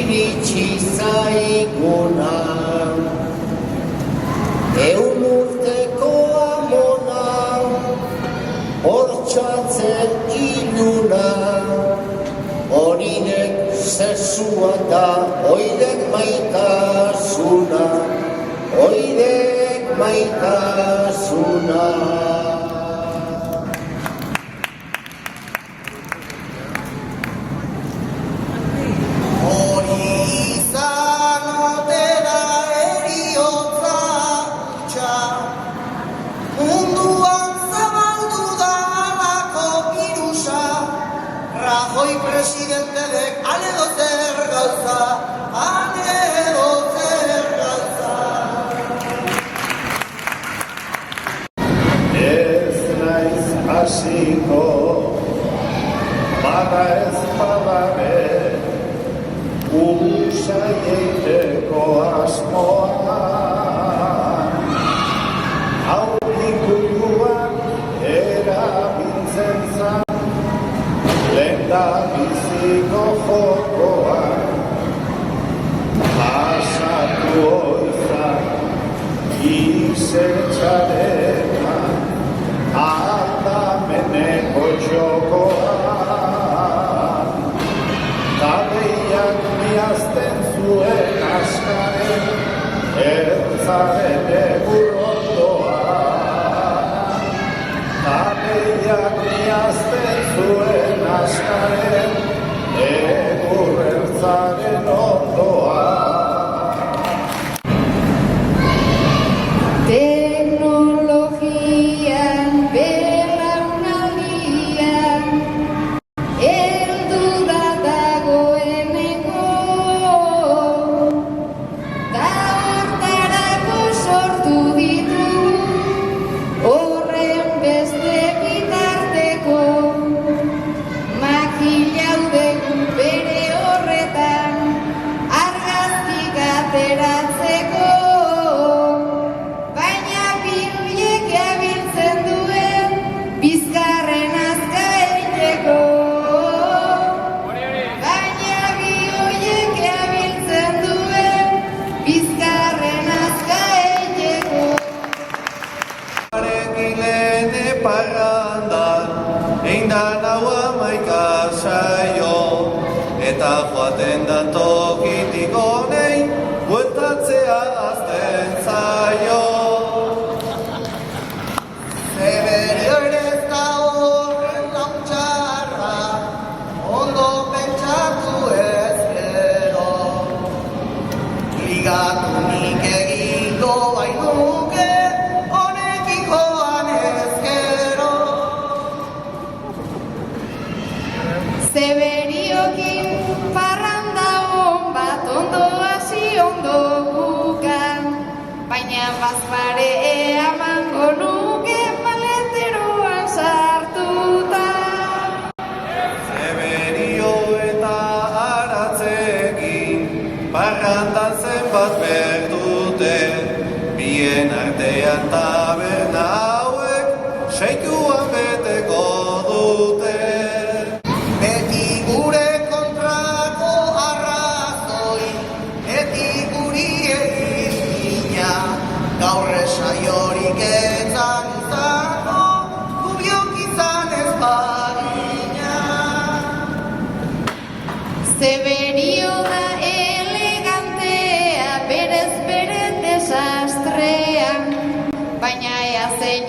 iritsi zaiguna. Ehun urteko amona, bortxatzen iluna, horinek zesua da, oirek maitasuna, oirek maitasuna. Rajoy presidenteek ale dozer gauza, ale dozer gauza. Ez naiz hasiko, bada ez badabe, usai egiteko asmoa. Aurrikuruak erabiltzen zan, lenda biziko jokoa, pasatu oizan, izetxaretan, aldameneko txokoa. Tabeiak miazten zuen askaren, ertzaren egurrondoa. Tabeiak miazten zuen askaren, egurrertzaren ondoa. Teknologian, belaunaldian, heldu da dagoeneko, da hortarako sortu ditugu, horren beste bitarteko, makilaudegu bere horretan, argaztik ateratzeko. Baina biluiek abiltzen duen bizkarren azka egiteko. Baina biluiek abiltzen duen bizkarren azka egiteko. Arekilene parrandan, eindan hau amaika saio, eta joaten da tokitik honei, bueltatzea azten zaio. Zeberio ere ez da horren lautxarra, ondo pentsatu ez gero. Ligatu nik egingo bainuke, honekin joan ez gero. Zeberiokin parranda hon bat ondo hasi ondo bukan, baina bazpare eamango nuke maleteroan sartuta. Zeberio eta aratzekin, parrandan zenbat berdute, bien artean taberna hauek, seikuan beteko dute. Beti gure kontrako arrazoi, beti guri egizkina, gaur esaiorik etzan izango, gubiok izan ez bagina. Zeberio da elegantea, berez bere desastrean, baina ea zein